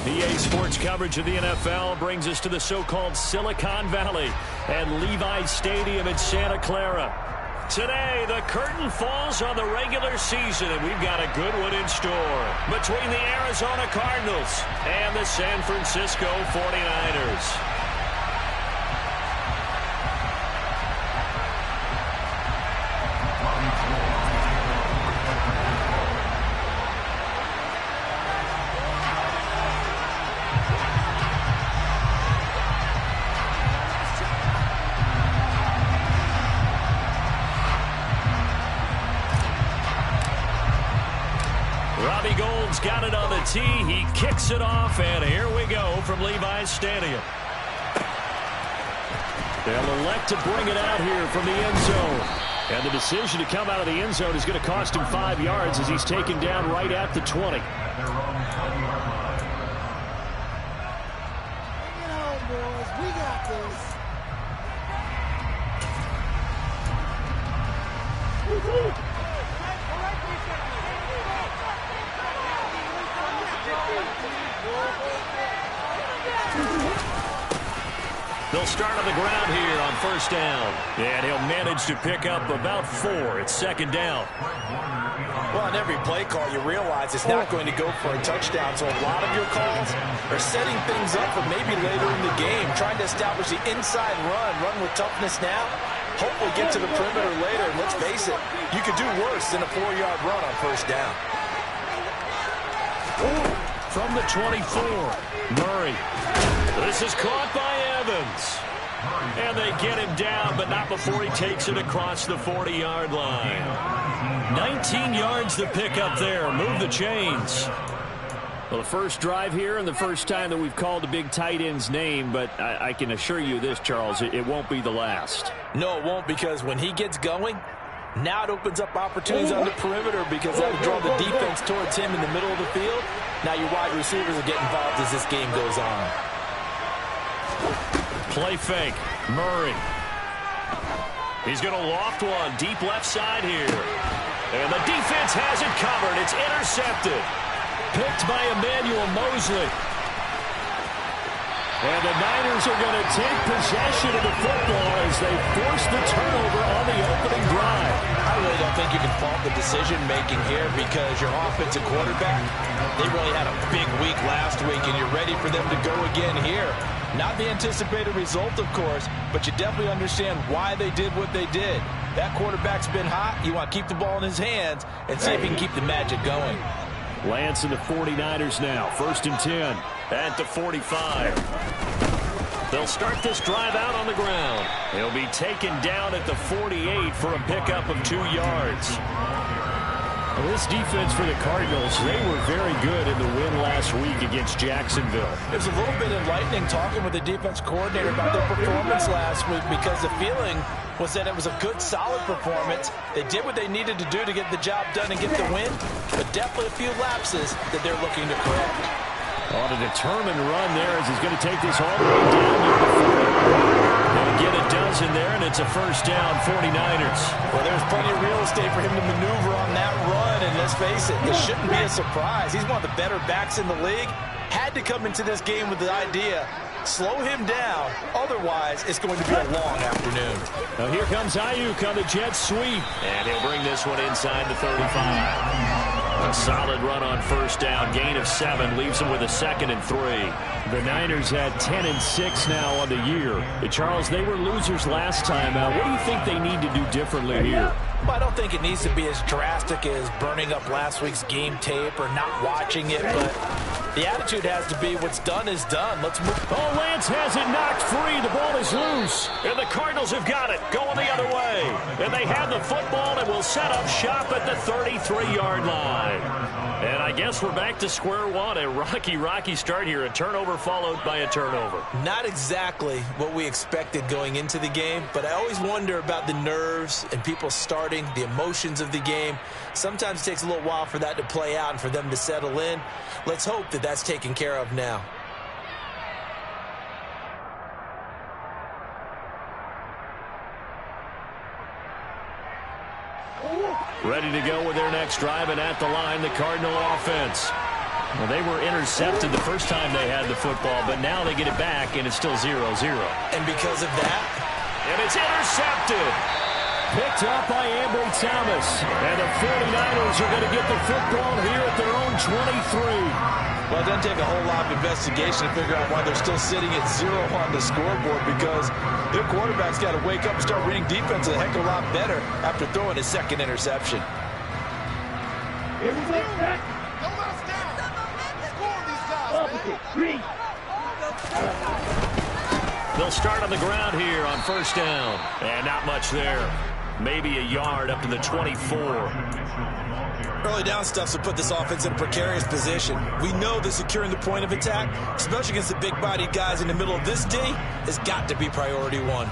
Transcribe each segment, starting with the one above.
EA Sports coverage of the NFL brings us to the so-called Silicon Valley and Levi's Stadium in Santa Clara. Today, the curtain falls on the regular season, and we've got a good one in store between the Arizona Cardinals and the San Francisco 49ers. Got it on the tee. He kicks it off, and here we go from Levi's Stadium. They'll elect to bring it out here from the end zone. And the decision to come out of the end zone is going to cost him 5 yards as he's taken down right at the 20. Bring it on, boys. We got this. They'll start on the ground here on first down. And he'll manage to pick up about 4. It's second down. Well, on every play call, you realize it's not going to go for a touchdown. So a lot of your calls are setting things up for maybe later in the game, trying to establish the inside run with toughness now. Hopefully get to the perimeter later. And let's face it, you could do worse than a 4-yard run on first down. From the 24, Murray. This is caught by Evans. And they get him down, but not before he takes it across the 40-yard line. 19 yards to pick up there. Move the chains. Well, the first drive here and the first time that we've called a big tight end's name, but I can assure you this, Charles, it won't be the last. No, it won't, because when he gets going, now it opens up opportunities on the perimeter because that will draw the defense towards him in the middle of the field. Now your wide receivers will get involved as this game goes on. Play fake. Murray. He's going to loft one deep left side here. And the defense has it covered. It's intercepted. Picked by Emmanuel Mosley. And the Niners are going to take possession of the football as they force the turnover on the opening drive. I really don't think you can fault the decision-making here because your offensive quarterback, they really had a big week last week, and you're ready for them to go again here. Not the anticipated result, of course, but you definitely understand why they did what they did. That quarterback's been hot. You want to keep the ball in his hands and see if he can keep the magic going. Lance and the 49ers now. 1st and 10 at the 45. They'll start this drive out on the ground. He'll be taken down at the 48 for a pickup of 2 yards. Well, this defense for the Cardinals, they were very good in the win last week against Jacksonville. It was a little bit enlightening talking with the defense coordinator about their performance last week because the feeling was that it was a good, solid performance. They did what they needed to do to get the job done and get the win, but definitely a few lapses that they're looking to correct. On a determined run there as he's going to take this all the way down near the 40. And again, it does in there, and it's a first down, 49ers. Well, there's plenty of real estate for him to maneuver on that run, and let's face it, it shouldn't be a surprise. He's one of the better backs in the league. Had to come into this game with the idea, slow him down, otherwise it's going to be a long afternoon. Now here comes Ayuk on the jet sweep, and he'll bring this one inside the 35. A solid run on first down. Gain of 7 leaves him with a 2nd and 3. The Niners had 10 and 6 now on the year. Charles, they were losers last time out. What do you think they need to do differently here? Well, I don't think it needs to be as drastic as burning up last week's game tape or not watching it, but the attitude has to be what's done is done. Let's move. Oh, Lance has it knocked free. The ball is loose. And the Cardinals have got it going the other way. And they have the football and will set up shop at the 33-yard line. And I guess we're back to square one. A rocky start here. A turnover followed by a turnover. Not exactly what we expected going into the game, but I always wonder about the nerves and people starting, the emotions of the game. Sometimes it takes a little while for that to play out and for them to settle in. Let's hope that that's taken care of now. Ready to go with their next drive, and at the line, the Cardinal offense. Well, they were intercepted the first time they had the football, but now they get it back, and it's still 0-0. And because of that, and it's intercepted. Picked up by Ambry Thomas. And the 49ers are going to get the football here at their own 23. Well, it doesn't take a whole lot of investigation to figure out why they're still sitting at 0 on the scoreboard, because their quarterback's got to wake up and start reading defense a heck of a lot better after throwing his second interception. They'll start on the ground here on first down. And not much there. Maybe a yard up to the 24. Early down stuff to put this offense in a precarious position. We know that securing the point of attack, especially against the big-bodied guys in the middle of this D, has got to be priority one.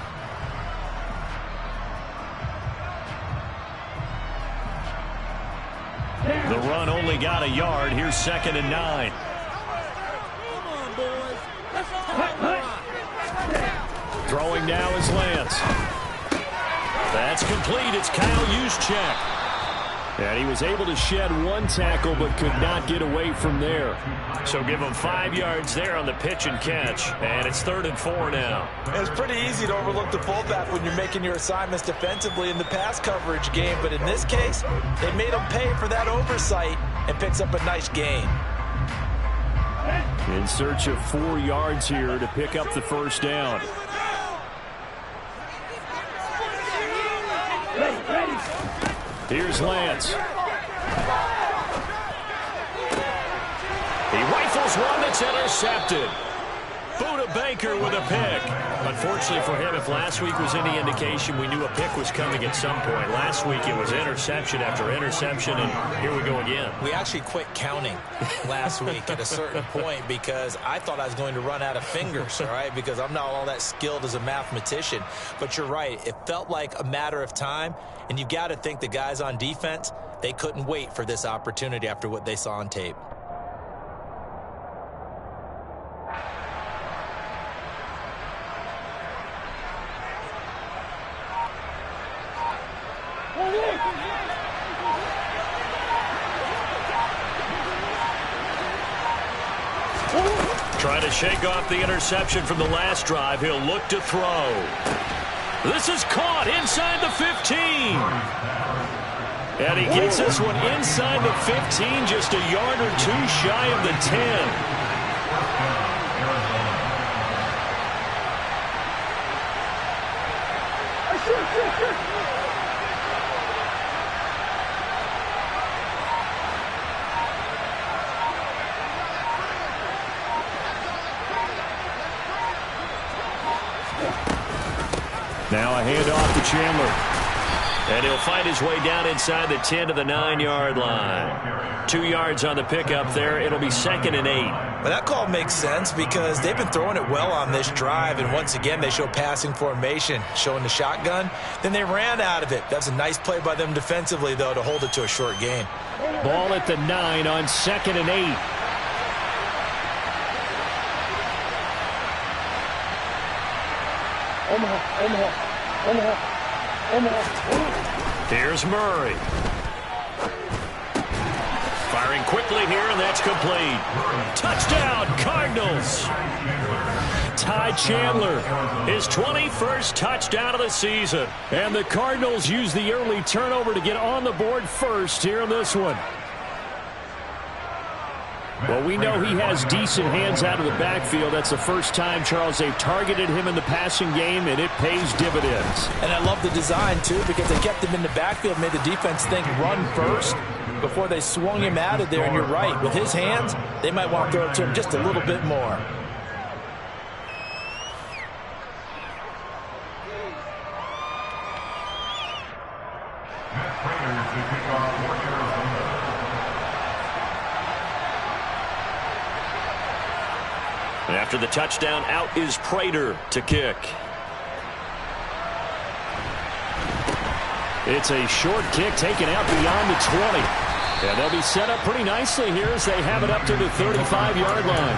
The run only got a yard. Here's 2nd and 9. Throwing now is Lance. That's complete. It's Kyle Juszczyk. And he was able to shed one tackle but could not get away from there. So give him 5 yards there on the pitch and catch. And it's 3rd and 4 now. And it's pretty easy to overlook the fullback when you're making your assignments defensively in the pass coverage game. But in this case, they made him pay for that oversight and picks up a nice gain. In search of 4 yards here to pick up the first down. Here's Lance. He rifles one that's intercepted. Buda Baker with a pick. Unfortunately for him, if last week was any indication, we knew a pick was coming at some point. Last week it was interception after interception, and here we go again. We actually quit counting last week at a certain point because I thought I was going to run out of fingers, all right, because I'm not all that skilled as a mathematician. But you're right. It felt like a matter of time, and you've got to think the guys on defense, they couldn't wait for this opportunity after what they saw on tape. Trying to shake off the interception from the last drive. He'll look to throw. This is caught inside the 15. And he gets this one inside the 15, just a yard or two shy of the 10. Now a handoff to Chandler. And he'll find his way down inside the 10 to the 9-yard line. 2 yards on the pickup there. It'll be 2nd and 8. Well, that call makes sense because they've been throwing it well on this drive, and once again they show passing formation, showing the shotgun. Then they ran out of it. That's a nice play by them defensively, though, to hold it to a short gain. Ball at the 9 on 2nd and 8. Here's Murray. Firing quickly here, and that's complete. Touchdown, Cardinals. Ty Chandler, his 21st touchdown of the season. And the Cardinals use the early turnover to get on the board first here in this one. Well, we know he has decent hands out of the backfield. That's the first time, Charles, they've targeted him in the passing game, and it pays dividends. And I love the design, too, because they kept him in the backfield, made the defense think run first before they swung him out of there. And you're right, with his hands, they might want to throw it to him just a little bit more. After the touchdown, out is Prater to kick. It's a short kick taken out beyond the 20. And they'll be set up pretty nicely here as they have it up to the 35-yard line.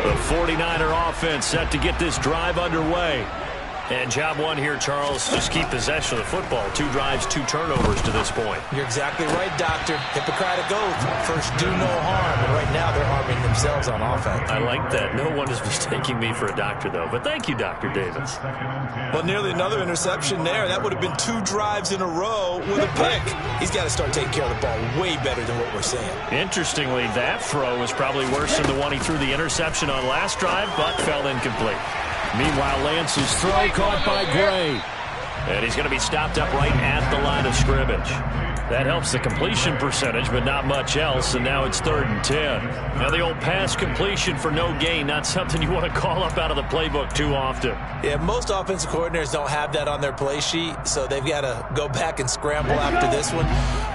The 49er offense set to get this drive underway. And job one here, Charles, just keep possession of the football. 2 drives, 2 turnovers to this point. You're exactly right, Doctor. Hippocratic oath. First, do no harm. And right now, they're harming themselves on offense. I like that. No one is mistaking me for a doctor, though. But thank you, Dr. Davis. Well, nearly another interception there. That would have been 2 drives in a row with a pick. He's got to start taking care of the ball way better than what we're seeing. Interestingly, that throw was probably worse than the one he threw the interception on last drive, but fell incomplete. Meanwhile, Lance's throw caught by Gray. And he's going to be stopped up right at the line of scrimmage. That helps the completion percentage, but not much else, and now it's 3rd and 10. Now the old pass completion for no gain, not something you want to call up out of the playbook too often. Yeah, most offensive coordinators don't have that on their play sheet, so they've got to go back and scramble after this one.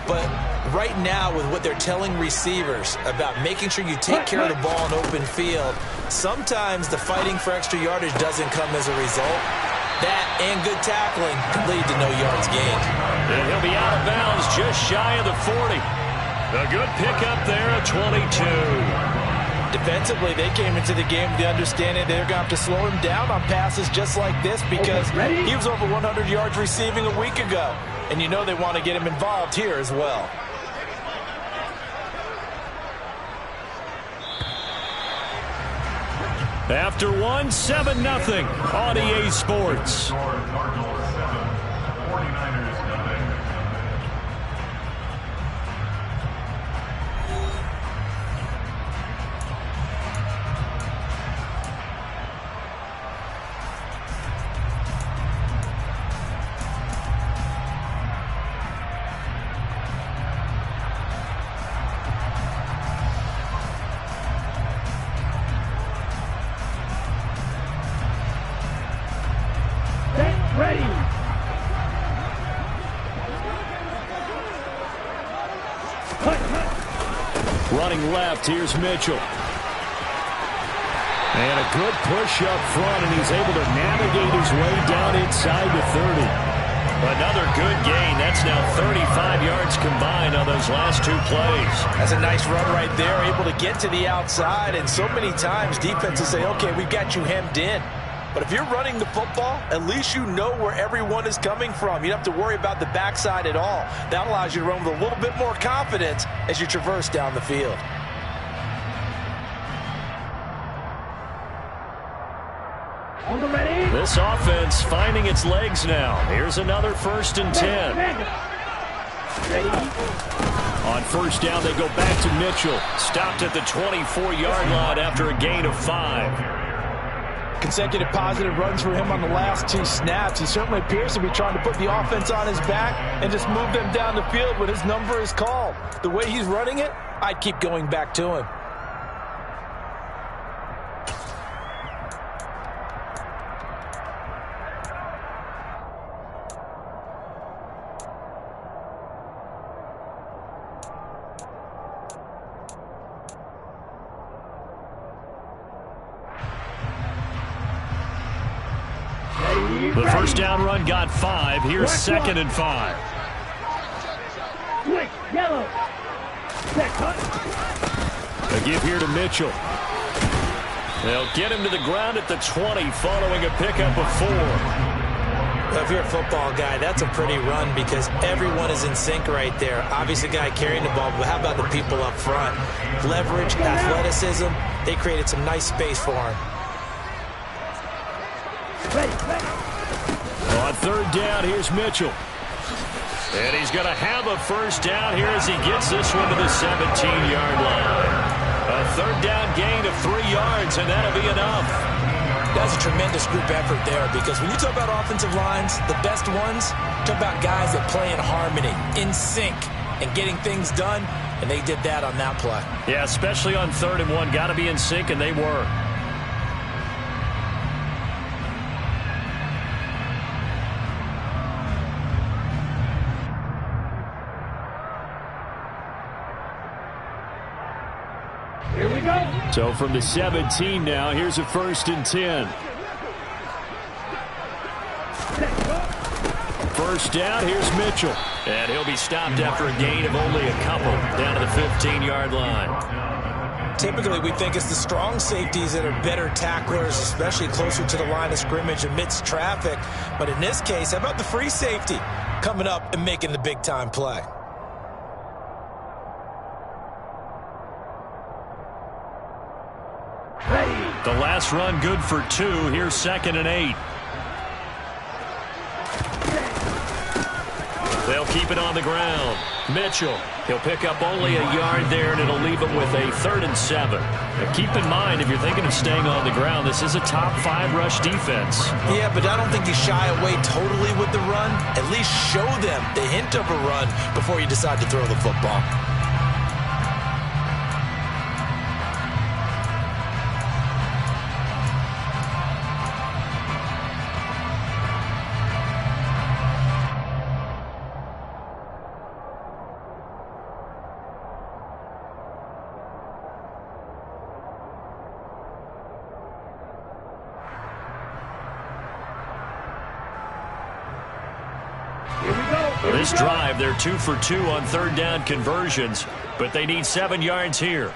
But right now, with what they're telling receivers about making sure you take care of the ball in open field, sometimes the fighting for extra yardage doesn't come as a result. That and good tackling could lead to no yards gained. And he'll be out of bounds just shy of the 40. A good pickup there at 22. Defensively, they came into the game with the understanding they're going to have to slow him down on passes just like this because he was over 100 yards receiving a week ago. And you know they want to get him involved here as well. After 1, 7-0 on EA Sports. Running left, here's Mitchell. And a good push up front, and he's able to navigate his way down inside the 30. Another good gain. That's now 35 yards combined on those last 2 plays. That's a nice run right there, able to get to the outside. And so many times defenses say, okay, we've got you hemmed in. But if you're running the football, at least you know where everyone is coming from. You don't have to worry about the backside at all. That allows you to run with a little bit more confidence as you traverse down the field. This offense finding its legs now. Here's another 1st and 10. On 1st down, they go back to Mitchell. Stopped at the 24-yard line after a gain of 5. Consecutive positive runs for him on the last 2 snaps. He certainly appears to be trying to put the offense on his back and just move them down the field when his number is called. The way he's running it, I'd keep going back to him. The 1st down run got 5. Here's 2nd and 5. Yellow. A give here to Mitchell. They'll get him to the ground at the 20 following a pickup of 4. Well, if you're a football guy, that's a pretty run because everyone is in sync right there. Obviously, the guy carrying the ball, but how about the people up front? Leverage, athleticism, they created some nice space for him. On 3rd down, here's Mitchell. And he's going to have a 1st down here as he gets this one to the 17-yard line. A 3rd down gain of 3 yards, and that'll be enough. That's a tremendous group effort there because when you talk about offensive lines, the best ones, talk about guys that play in harmony, in sync, and getting things done, and they did that on that play. Yeah, especially on 3rd and 1. Got to be in sync, and they were. Here we go. So from the 17 now, here's a 1st and 10. 1st down, here's Mitchell. And he'll be stopped after a gain of only a couple down to the 15-yard line. Typically, we think it's the strong safeties that are better tacklers, especially closer to the line of scrimmage amidst traffic. But in this case, how about the free safety coming up and making the big-time play? The last run good for 2. Here's 2nd and 8. They'll keep it on the ground. Mitchell, he'll pick up only a yard there, and it'll leave him with a 3rd and 7. Now keep in mind, if you're thinking of staying on the ground, this is a top 5 rush defense. Yeah, but I don't think you shy away totally with the run. At least show them the hint of a run before you decide to throw the football. This drive, they're 2 for 2 on 3rd down conversions, but they need 7 yards here.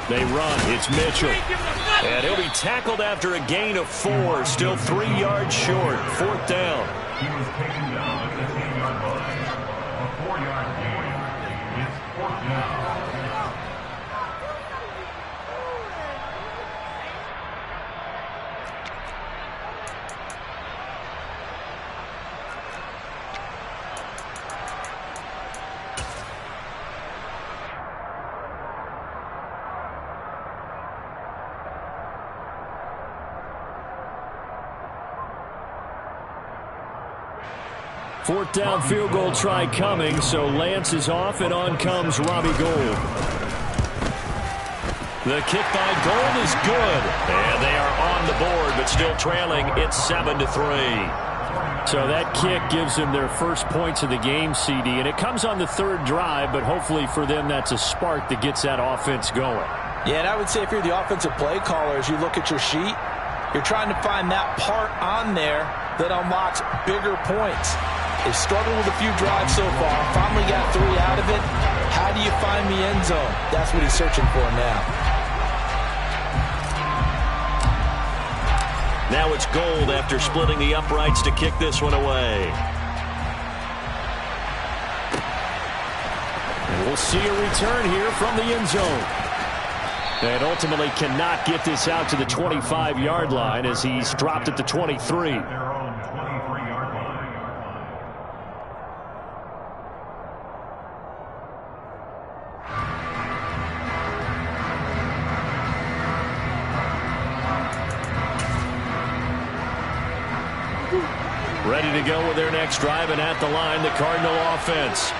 They run. It's Mitchell. And he'll be tackled after a gain of 4. Still 3 yards short. 4th down. He was taken down at the 10-yard line. A 4-yard gain. It's 4th down. Fourth down field goal try coming, so Lance is off, and on comes Robbie Gould. The kick by Gould is good, and they are on the board, but still trailing. It's 7-3. So that kick gives them their first points of the game, CD, and it comes on the 3rd drive, but hopefully for them that's a spark that gets that offense going. Yeah, and I would say if you're the offensive play caller, as you look at your sheet, you're trying to find that part on there that unlocks bigger points. They've struggled with a few drives so far. Finally got 3 out of it. How do you find the end zone? That's what he's searching for now. Now it's Gould after splitting the uprights to kick this one away. And we'll see a return here from the end zone. And ultimately cannot get this out to the 25-yard line as he's dropped at the 23. Ready to go with their next drive, and at the line, the Cardinal offense.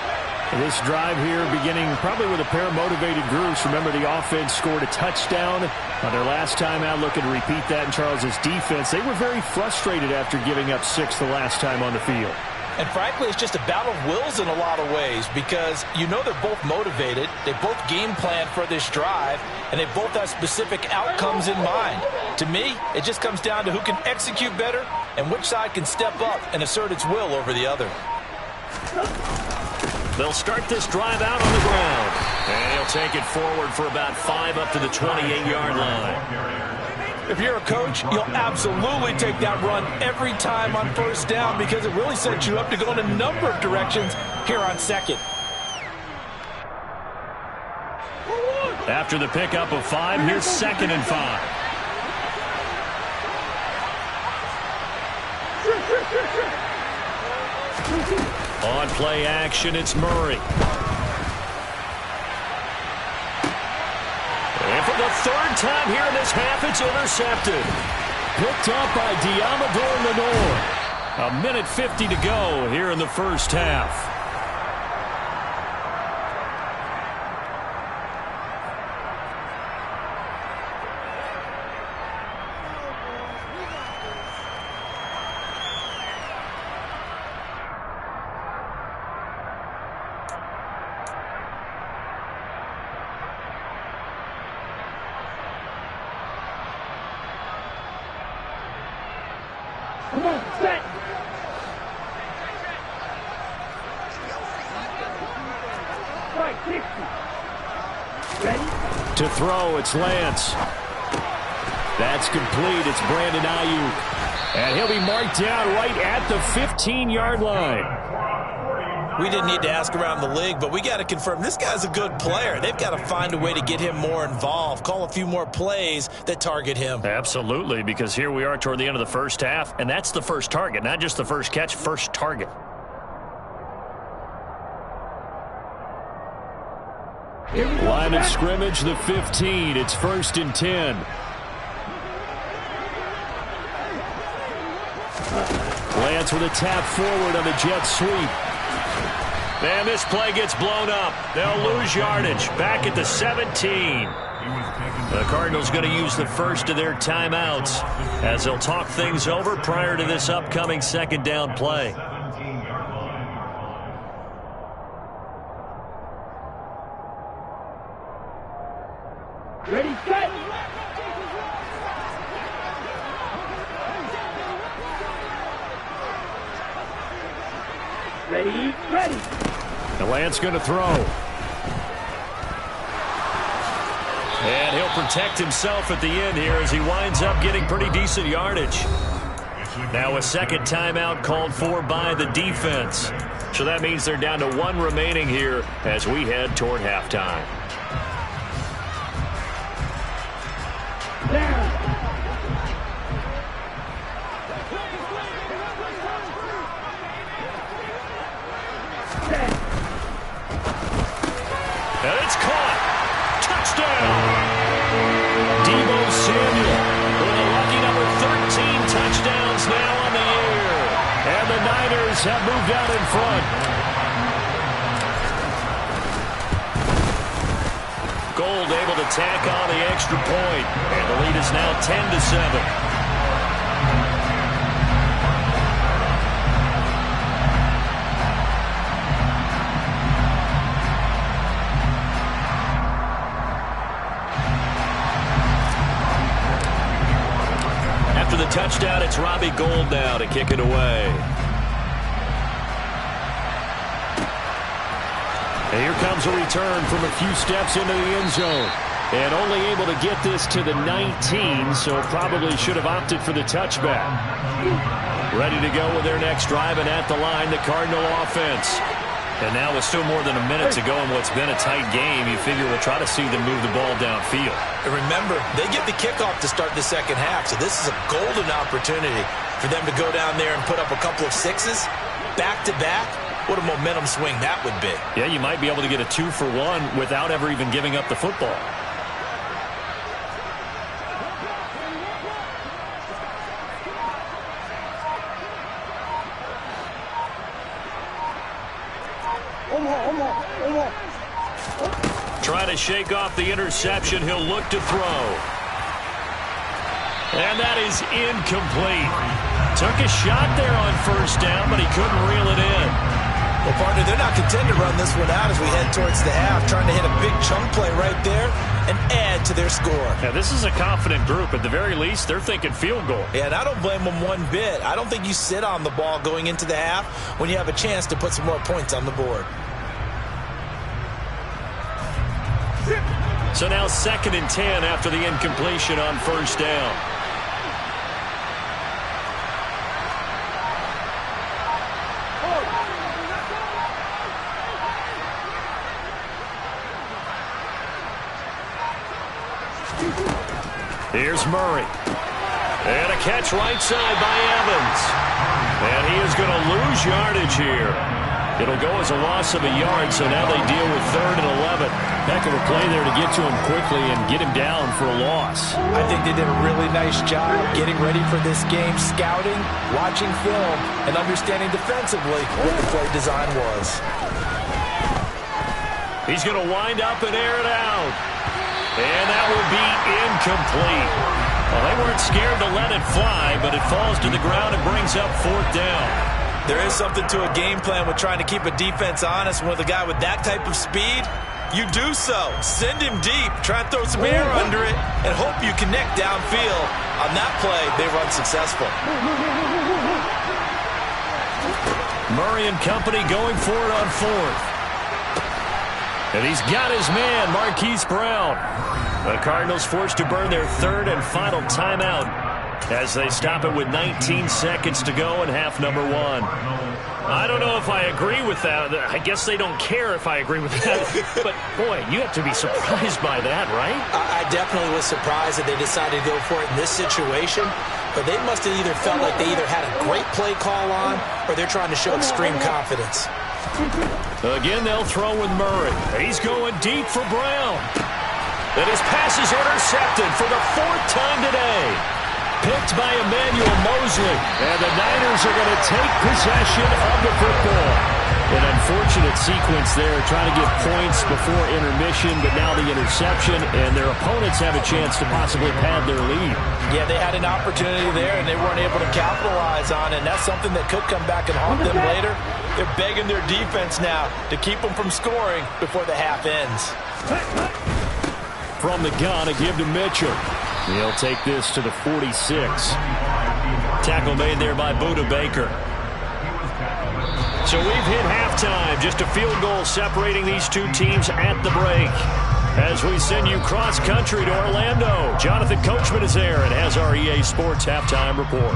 This drive here beginning probably with a pair of motivated groups. Remember, the offense scored a touchdown on their last time out, looking to repeat that in Charles's defense. They were very frustrated after giving up 6 the last time on the field. And frankly, it's just a battle of wills in a lot of ways because you know they're both motivated. They both game plan for this drive, and they both have specific outcomes in mind. To me, it just comes down to who can execute better and which side can step up and assert its will over the other. They'll start this drive out on the ground. And he'll take it forward for about 5 up to the 28-yard line. If you're a coach, you'll absolutely take that run every time on 1st down because it really sets you up to go in a number of directions here on 2nd. After the pickup of 5, here's 2nd and 5. On play action, it's Murray. And for the 3rd time here in this half, it's intercepted. Picked up by Diamador Lenore. 1:50 to go here in the first half. Come on, set. To throw, it's Lance. That's complete. It's Brandon Ayuk. And he'll be marked down right at the 15-yard line. We didn't need to ask around the league, but we got to confirm this guy's a good player. They've got to find a way to get him more involved, call a few more plays that target him. Absolutely, because here we are toward the end of the first half, and that's the first target, not just the first catch, first target. Line of scrimmage, the 15. It's 1st and 10. Lance with a tap forward on the jet sweep. And this play gets blown up. They'll lose yardage. Back at the 17. The Cardinals going to use the first of their timeouts as they'll talk things over prior to this upcoming second down play. Ready, set. Ready, ready. The Lance going to throw. And he'll protect himself at the end here as he winds up getting pretty decent yardage. Now a second timeout called for by the defense. So that means they're down to 1 remaining here as we head toward halftime. Down. Set. And it's caught. Touchdown. Deebo Samuel with a lucky number 13 touchdowns now on the year. And the Niners have moved out in front. Gold able to tack on the extra point. And the lead is now 10-7. After the touchdown, it's Robbie Gould now to kick it away. And here comes a return from a few steps into the end zone. And only able to get this to the 19, so probably should have opted for the touchback. Ready to go with their next drive, and at the line, the Cardinal offense. And now with still more than a minute to go in what's been a tight game, you figure we'll try to see them move the ball downfield. And remember, they get the kickoff to start the second half, so this is a golden opportunity for them to go down there and put up a couple of sixes back-to-back. What a momentum swing that would be. Yeah, you might be able to get a 2-for-1 without ever even giving up the football. Trying to shake off the interception. He'll look to throw. And that is incomplete. Took a shot there on first down, but he couldn't reel it in. Well, partner, they're not content to run this one out as we head towards the half, trying to hit a big chunk play right there and add to their score. Yeah, this is a confident group. At the very least, they're thinking field goal. Yeah, and I don't blame them one bit. I don't think you sit on the ball going into the half when you have a chance to put some more points on the board. So now 2nd and 10 after the incompletion on first down. Here's Murray. And a catch right side by Evans. And he is going to lose yardage here. It'll go as a loss of a yard, so now they deal with 3rd and 11. Heck of a play there to get to him quickly and get him down for a loss. I think they did a really nice job getting ready for this game, scouting, watching film, and understanding defensively what the play design was. He's going to wind up and air it out. And that will be incomplete. Well, they weren't scared to let it fly, but it falls to the ground and brings up 4th down. There is something to a game plan with trying to keep a defense honest. With a guy with that type of speed, you do so. Send him deep. Try and throw some air under it and hope you connect downfield. On that play, they run successful. Murray and company going for it on 4th. And he's got his man, Marquise Brown. The Cardinals forced to burn their third and final timeout as they stop it with 19 seconds to go in half number one. I don't know if I agree with that. I guess they don't care if I agree with that. But, boy, you have to be surprised by that, right? I definitely was surprised that they decided to go for it in this situation. But they must have either felt like they either had a great play call on or they're trying to show extreme confidence. Again, they'll throw with Murray. He's going deep for Brown. And his pass is intercepted for the fourth time today. Picked by Emmanuel Mosley. And the Niners are going to take possession of the football. An unfortunate sequence there, trying to get points before intermission, but now the interception, and their opponents have a chance to possibly pad their lead. Yeah, they had an opportunity there, and they weren't able to capitalize on it, and that's something that could come back and haunt them later. They're begging their defense now to keep them from scoring before the half ends. From the gun, a give to Mitchell. He'll take this to the 46. Tackle made there by Budda Baker. So we've hit halftime. Just a field goal separating these two teams at the break. As we send you cross-country to Orlando, Jonathan Coachman is there and has our EA Sports halftime report.